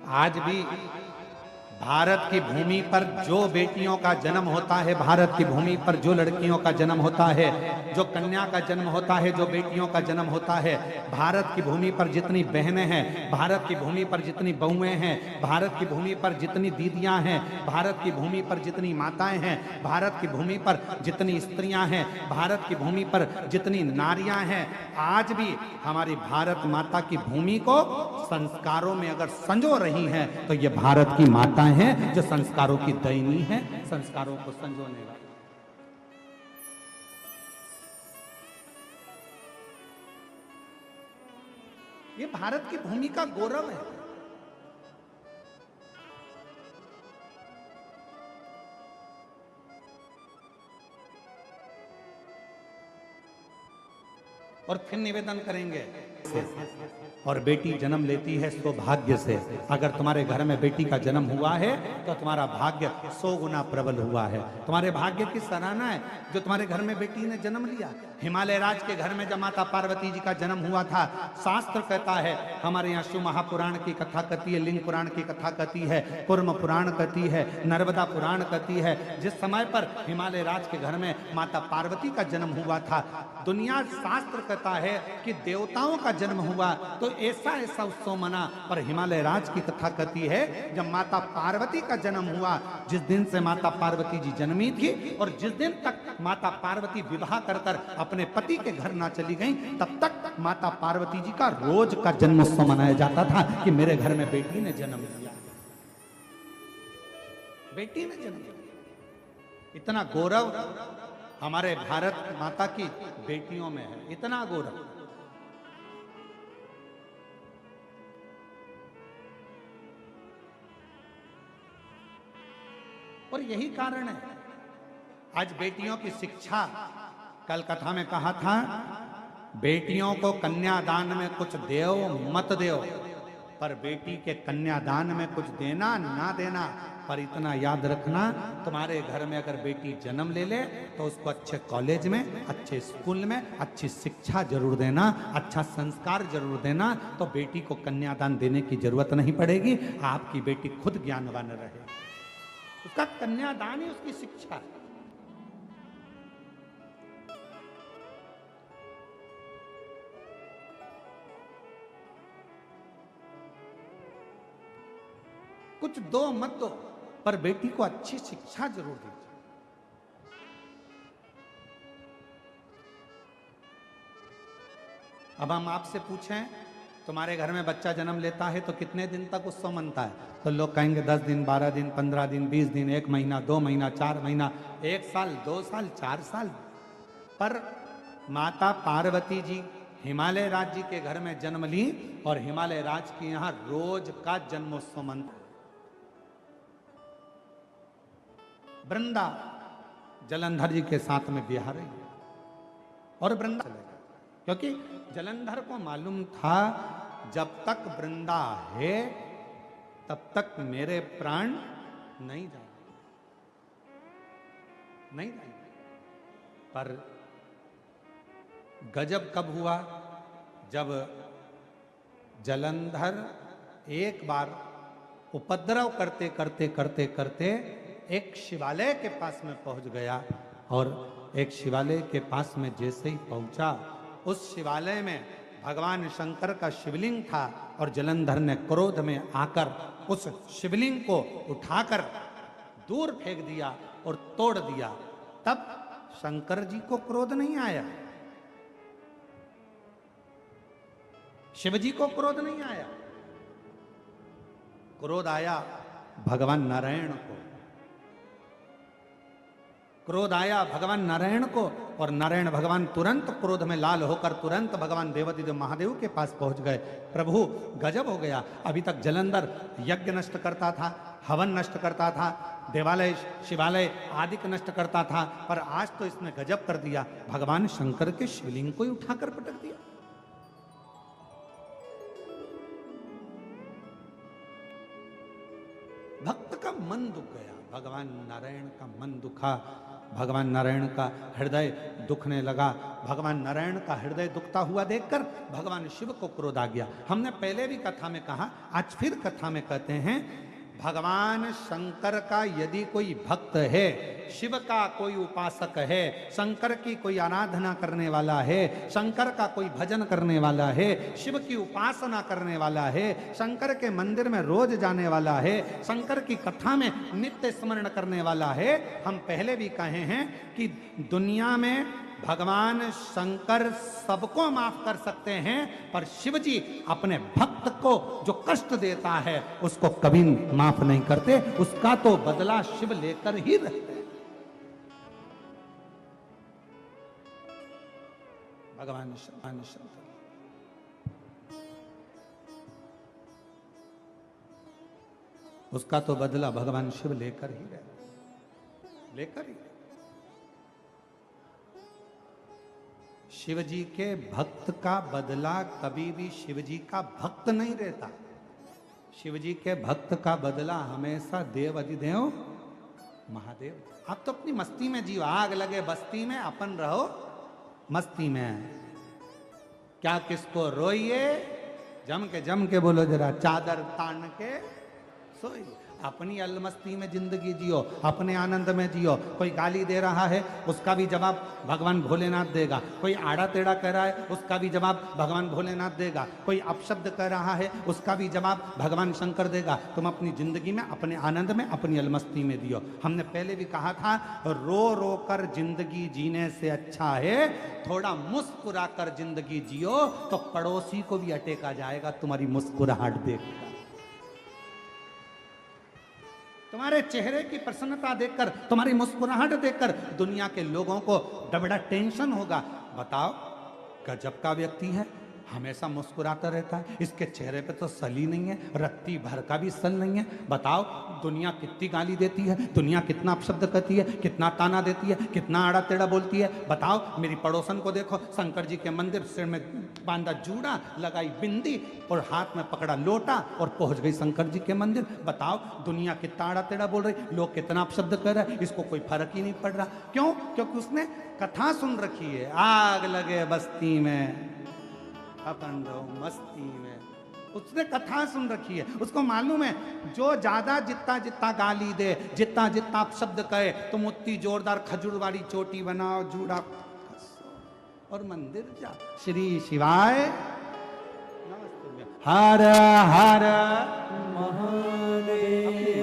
आज भी भारत की भूमि पर जो बेटियों का जन्म होता है, भारत की भूमि पर जो लड़कियों का जन्म होता है, जो कन्या का जन्म होता है, जो बेटियों का जन्म होता है, भारत की भूमि पर जितनी बहनें हैं, भारत की भूमि पर जितनी बहुएं हैं, भारत की भूमि पर जितनी दीदियां हैं, भारत की भूमि पर जितनी माताएं हैं, भारत की भूमि पर जितनी स्त्रियां हैं, भारत की भूमि पर जितनी नारियां हैं, आज भी हमारी भारत माता की भूमि को संस्कारों में अगर संजो रही हैं तो ये भारत की माताएं हैं जो संस्कारों की दैनी है, संस्कारों को संजोने वाली। ये भारत की भूमि का गौरव है। और फिर निवेदन करेंगे, और बेटी जन्म लेती है सौभाग्य से। अगर तुम्हारे घर में बेटी का जन्म हुआ है तो तुम्हारा भाग्य 100 गुना प्रबल हुआ है। तुम्हारे भाग्य की सराहना है जो तुम्हारे घर में बेटी ने जन्म लिया। हिमालय राज के घर में जब माता पार्वती जी का जन्म हुआ था, शास्त्र कहता है, हमारे यहाँ शिव महापुराण की कथा कहती है, लिंग पुराण की कथा कहती है, कुर्म पुराण कहती है, नर्मदा पुराण कहती है, जिस समय पर हिमालय राज के घर में माता पार्वती का जन्म हुआ था, दुनिया शास्त्र कहता है कि देवताओं का जन्म हुआ तो ऐसा ऐसा उत्सव मना। पर हिमालय राज की कथा कहती है जब माता पार्वती का जन्म हुआ, जिस दिन से माता पार्वती जी जन्मी थी और जिस दिन तक माता पार्वती विवाह कर कर अपने पति के घर ना चली गई, तब तक माता पार्वती जी का रोज का जन्मोत्सव मनाया जाता था कि मेरे घर में बेटी ने जन्म लिया, बेटी ने जन्म लिया। इतना गौरव हमारे भारत माता की बेटियों में है, इतना गौरव। और यही कारण है आज बेटियों की शिक्षा, कल कथा में कहा था, बेटियों को कन्यादान में कुछ देओ मत देओ, पर बेटी के कन्यादान में कुछ देना ना देना, पर इतना याद रखना, तुम्हारे घर में अगर बेटी जन्म ले ले तो उसको अच्छे कॉलेज में, अच्छे स्कूल में अच्छी शिक्षा जरूर देना, अच्छा संस्कार जरूर देना, तो बेटी को कन्यादान देने की जरूरत नहीं पड़ेगी। आपकी बेटी खुद ज्ञानवान रहे, उसका कन्यादान ही उसकी शिक्षा है। कुछ दो मत दो, पर बेटी को अच्छी शिक्षा जरूर दीजिए। अब हम आपसे पूछें, तुम्हारे घर में बच्चा जन्म लेता है तो कितने दिन तक उत्सव मनता है? तो लोग कहेंगे 10 दिन, 12 दिन, 15 दिन, 20 दिन, 1 महीना, 2 महीना, 4 महीना, 1 साल, 2 साल, 4 साल। पर माता पार्वती जी हिमालय राज जी के घर में जन्म ली और हिमालय राज के यहाँ रोज का जन्मोत्सव मनता है। वृंदा जलंधर जी के साथ में ब्याह रही और वृंदा चले गए, क्योंकि जलंधर को मालूम था जब तक वृंदा है तब तक मेरे प्राण नहीं जाएंगे, नहीं जाएंगे। पर गजब कब हुआ, जब जलंधर एक बार उपद्रव करते करते करते करते एक शिवालय के पास में पहुंच गया, और एक शिवालय के पास में जैसे ही पहुंचा, उस शिवालय में भगवान शंकर का शिवलिंग था, और जलंधर ने क्रोध में आकर उस शिवलिंग को उठाकर दूर फेंक दिया और तोड़ दिया। तब शंकर जी को क्रोध नहीं आया, शिव जी को क्रोध नहीं आया, क्रोध आया भगवान नारायण को, क्रोध आया भगवान नारायण को। और नारायण भगवान तुरंत क्रोध में लाल होकर तुरंत भगवान देवादिदेव महादेव के पास पहुंच गए। प्रभु गजब हो गया, अभी तक जलंधर यज्ञ नष्ट करता था, हवन नष्ट करता था, देवालय शिवालय आदि को नष्ट करता था, पर आज तो इसने गजब कर दिया, भगवान शंकर के शिवलिंग को ही उठाकर पटक दिया। भक्त का मन दुख गया, भगवान नारायण का मन दुखा। भगवान नारायण का हृदय दुखने लगा। भगवान नारायण का हृदय दुखता हुआ देखकर भगवान शिव को क्रोध आ गया। हमने पहले भी कथा में कहा, आज फिर कथा में कहते हैं, भगवान शंकर का यदि कोई भक्त है, शिव का कोई उपासक है, शंकर की कोई आराधना करने वाला है, शंकर का कोई भजन करने वाला है, शिव की उपासना करने वाला है, शंकर के मंदिर में रोज जाने वाला है, शंकर की कथा में नित्य स्मरण करने वाला है। हम पहले भी कहे हैं कि दुनिया में भगवान शंकर सबको माफ कर सकते हैं, पर शिव जी अपने भक्त को जो कष्ट देता है उसको कभी माफ नहीं करते, उसका तो बदला शिव लेकर ही रहते हैं। भगवान शंकर उसका तो बदला भगवान शिव लेकर ही रहते, लेकर ही। शिव जी के भक्त का बदला कभी भी शिव जी का भक्त नहीं रहता। शिव जी के भक्त का बदला हमेशा देव अधिदेव महादेव। आप तो अपनी मस्ती में जियो, आग लगे बस्ती में, अपन रहो मस्ती में। क्या किसको रोइए, जम के बोलो जरा, चादर तान के सोइए। अपनी अलमस्ती में जिंदगी जियो, अपने आनंद में जियो। कोई गाली दे रहा है उसका भी जवाब भगवान भोलेनाथ देगा, कोई आड़ा टेढ़ा कह रहा है उसका भी जवाब भगवान भोलेनाथ देगा, कोई अपशब्द कह रहा है उसका भी जवाब भगवान शंकर देगा। तुम अपनी जिंदगी में, अपने आनंद में, अपनी अलमस्ती में दियो। हमने पहले भी कहा था, रो रो कर जिंदगी जीने से अच्छा है थोड़ा मुस्कुरा कर जिंदगी जियो, तो पड़ोसी को भी अटेका जाएगा तुम्हारी मुस्कुराहट देखकर। तुम्हारे चेहरे की प्रसन्नता देखकर, तुम्हारी मुस्कुराहट देखकर दुनिया के लोगों को बड़ा टेंशन होगा। बताओ, गजब का व्यक्ति है, हमेशा मुस्कुराता रहता है, इसके चेहरे पे तो सल ही नहीं है, रत्ती भर का भी सल नहीं है। बताओ, दुनिया कितनी गाली देती है, दुनिया कितना अपशब्द करती है, कितना ताना देती है, कितना आड़ा टेढ़ा बोलती है। बताओ, मेरी पड़ोसन को देखो, शंकर जी के मंदिर, सिर में बांधा जूड़ा, लगाई बिंदी और हाथ में पकड़ा लोटा और पहुंच गई शंकर जी के मंदिर। बताओ, दुनिया कितना आड़ा टेढ़ा बोल रही, लोग कितना अपशब्द कर रहे हैं, इसको कोई फर्क ही नहीं पड़ रहा। क्यों? क्योंकि उसने कथा सुन रखी है, आग लगे बस्ती में अपन रहो मस्ती में। उसने कथा सुन रखी है, उसको मालूम है जो ज्यादा जितना जितना गाली दे, जितना जितना शब्द कहे, तुम उतनी जोरदार खजूर वाली चोटी बनाओ, जूड़ा और मंदिर जा। श्री शिवाय हर हर महादेव।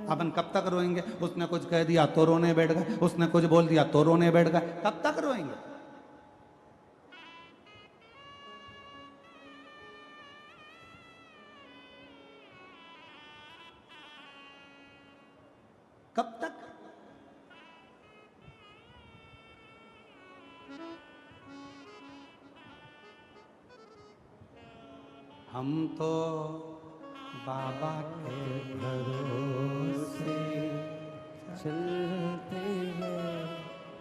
अपन कब तक रोएंगे? उसने कुछ कह दिया तो रोने बैठ गए, उसने कुछ बोल दिया तो रोने बैठ गए, कब तक रोएंगे? कब तक? हम तो बाबा के भरोसे चलते हैं,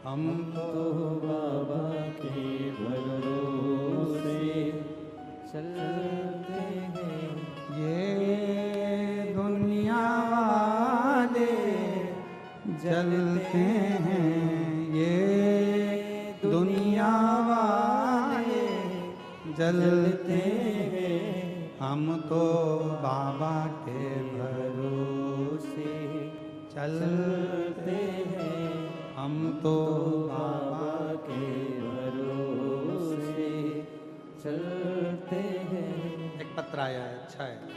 हम तो बाबा के भरोसे चलते हैं। ये दुनिया वाले जलते हैं, ये दुनिया वाले जलते हैं, हम तो बाबा के भरोसे चलते हैं, हम तो बाबा के भरोसे चलते हैं। एक पत्र आया है, अच्छा है।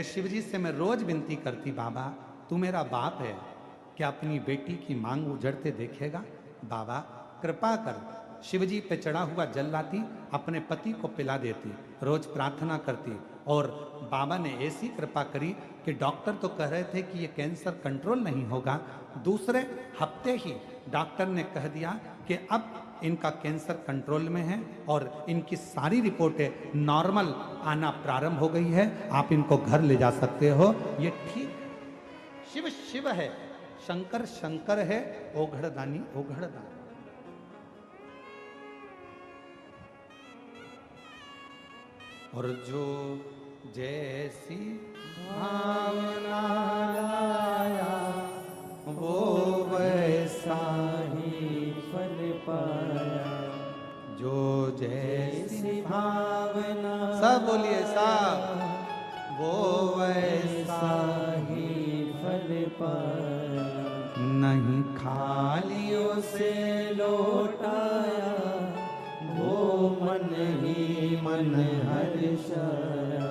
शिवजी से मैं रोज विनती करती, बाबा तू मेरा बाप है, क्या अपनी बेटी की मांग उजड़ते देखेगा? बाबा कृपा कर। शिवजी पे चढ़ा हुआ जल लाती, अपने पति को पिला देती, रोज प्रार्थना करती। और बाबा ने ऐसी कृपा करी कि डॉक्टर तो कह रहे थे कि ये कैंसर कंट्रोल नहीं होगा, दूसरे हफ्ते ही डॉक्टर ने कह दिया कि अब इनका कैंसर कंट्रोल में है और इनकी सारी रिपोर्टें नॉर्मल आना प्रारंभ हो गई है। आप इनको घर ले जा सकते हो, ये ठीक। शिव शिव है, शंकर शंकर है, ओघड़दानी ओघड़दानी। और जो जैसी भावना लाया वो वैसा ही फल पाया, जो जैसी भावना सब बोलिए सब, वो वैसा ही फल पाया, नहीं खालियों से लौटाया, वो मन ही मन हर्षाया,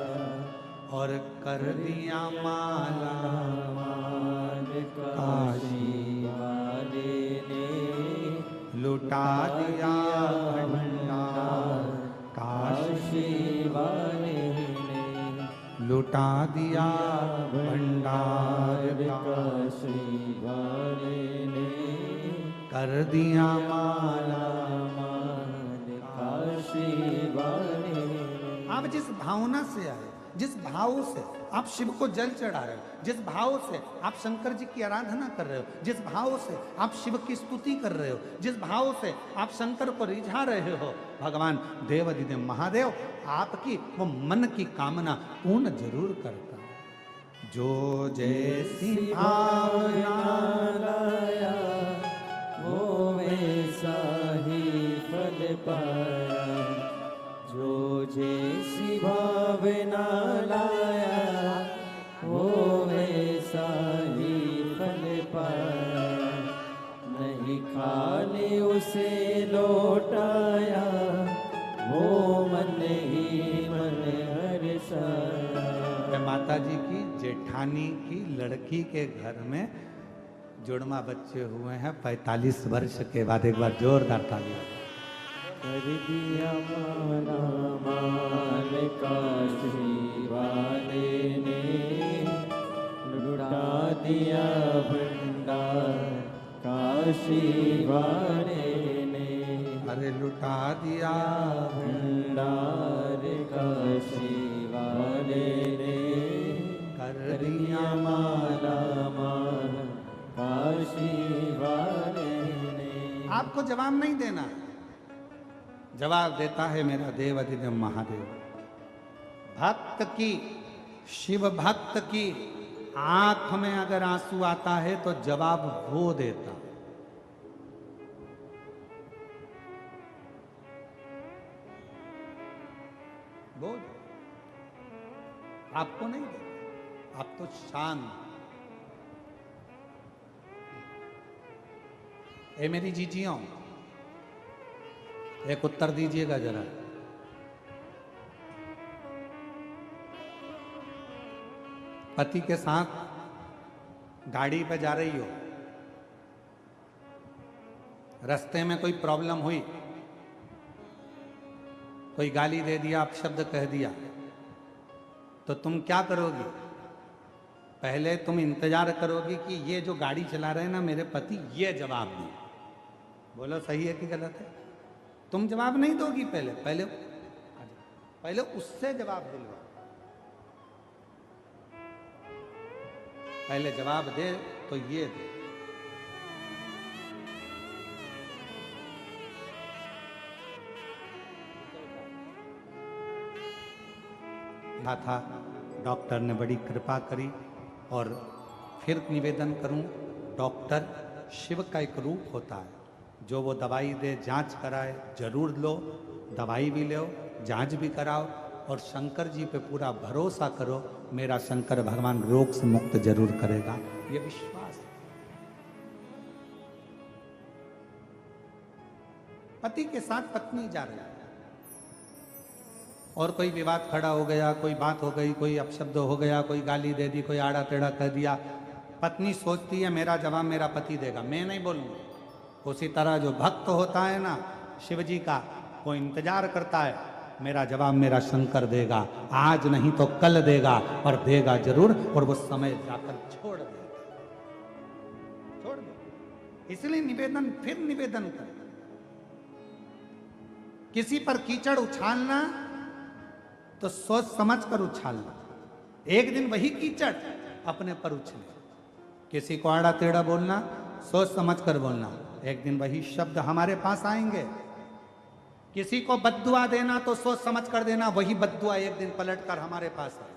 और कर दिया माला माल काशी वाले ने लुटा दिया भंडार, काशी काशी वाले ने लुटा दिया भंडार, काशी वाले ने कर दिया माला। काशी वाले ने। आप जिस भावना से आए, जिस भाव से आप शिव को जल चढ़ा रहे हो, जिस भाव से आप शंकर जी की आराधना कर रहे हो, जिस भाव से आप शिव की स्तुति कर रहे हो, जिस भाव से आप शंकर को रिझा रहे हो, भगवान देवाधिदेव महादेव आपकी वो मन की कामना पूर्ण जरूर करता है। जो जैसी भावना लाया, वो वैसा ही फल पाया, जो जैसी भावना लाया, वो वैसा ही फल पाया, नहीं खाली उसे लौटाया, वो मन ही मन हर्षाया। माता जी की जेठानी की लड़की के घर में जुड़वा बच्चे हुए हैं 45 वर्ष के बाद। एक बार जोरदार तालियां। कर दिया माला माल काशी वाले ने, लुटा दिया भंडार काशी वाले ने, अरे लुटा दिया भंडार काशी वाले ने, कर दिया माला माल काशी वाले ने। आपको जवाब नहीं देना, जवाब देता है मेरा देवाधिदेव महादेव। भक्त की, शिव भक्त की आंख में अगर आंसू आता है तो जवाब वो देता। बोल, आपको नहीं देता, आप तो शांत। ए मेरी जीजियों, एक उत्तर दीजिएगा जरा। पति के साथ गाड़ी पे जा रही हो, रास्ते में कोई प्रॉब्लम हुई, कोई गाली दे दिया, अपशब्द कह दिया, तो तुम क्या करोगी? पहले तुम इंतजार करोगी कि ये जो गाड़ी चला रहे हैं ना मेरे पति, ये जवाब दें। बोलो सही है कि गलत है? तुम जवाब नहीं दोगी, पहले उससे जवाब दिलवा। पहले जवाब दे तो ये दे। था डॉक्टर ने बड़ी कृपा करी, और फिर निवेदन करूं, डॉक्टर शिव का एक रूप होता है। जो वो दवाई दे, जांच कराए, जरूर लो, दवाई भी लो, जांच भी कराओ, और शंकर जी पे पूरा भरोसा करो, मेरा शंकर भगवान रोग से मुक्त जरूर करेगा, ये विश्वास है। पति के साथ पत्नी जा रही है और कोई विवाद खड़ा हो गया, कोई बात हो गई, कोई अपशब्द हो गया, कोई गाली दे दी, कोई आड़ा टेढ़ा कह दिया। पत्नी सोचती है मेरा जवाब मेरा पति देगा, मैं नहीं बोलूँगा। उसी तरह जो भक्त होता है ना शिव जी का, वो इंतजार करता है मेरा जवाब मेरा शंकर देगा, आज नहीं तो कल देगा, और देगा जरूर, और वो समय जाकर छोड़ देगा, छोड़ दे। इसलिए निवेदन, फिर निवेदन कर, किसी पर कीचड़ उछालना तो सोच समझ कर उछालना। एक दिन वही कीचड़ अपने पर उछले। किसी को आड़ा टेढ़ा बोलना, सोच समझ कर बोलना, एक दिन वही शब्द हमारे पास आएंगे। किसी को बद्दुआ देना तो सोच समझ कर देना, वही बद्दुआ एक दिन पलट कर हमारे पास आए।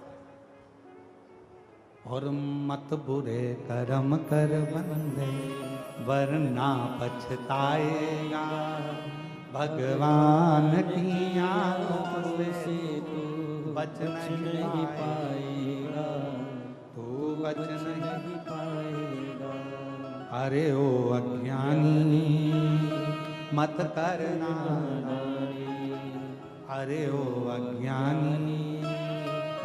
और मत बुरे कर्म कर बंदे वरना पछताएगा, भगवान की आंखों से तू बच नहीं पाएगा, तू बच नहीं पाएगा। अरे ओ अज्ञानी मत करना, अरे ओ अज्ञानी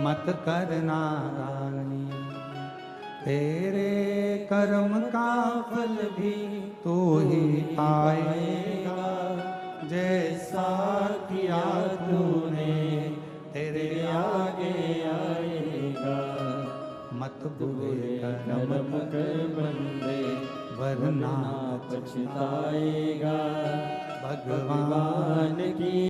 मत करना रानी, तेरे कर्म का फल भी तू ही पाएगा, जैसा किया तूने तेरे आगे आएगा। मत बुरे कर्म कर बंदे वरना पछताएगा, भगवान की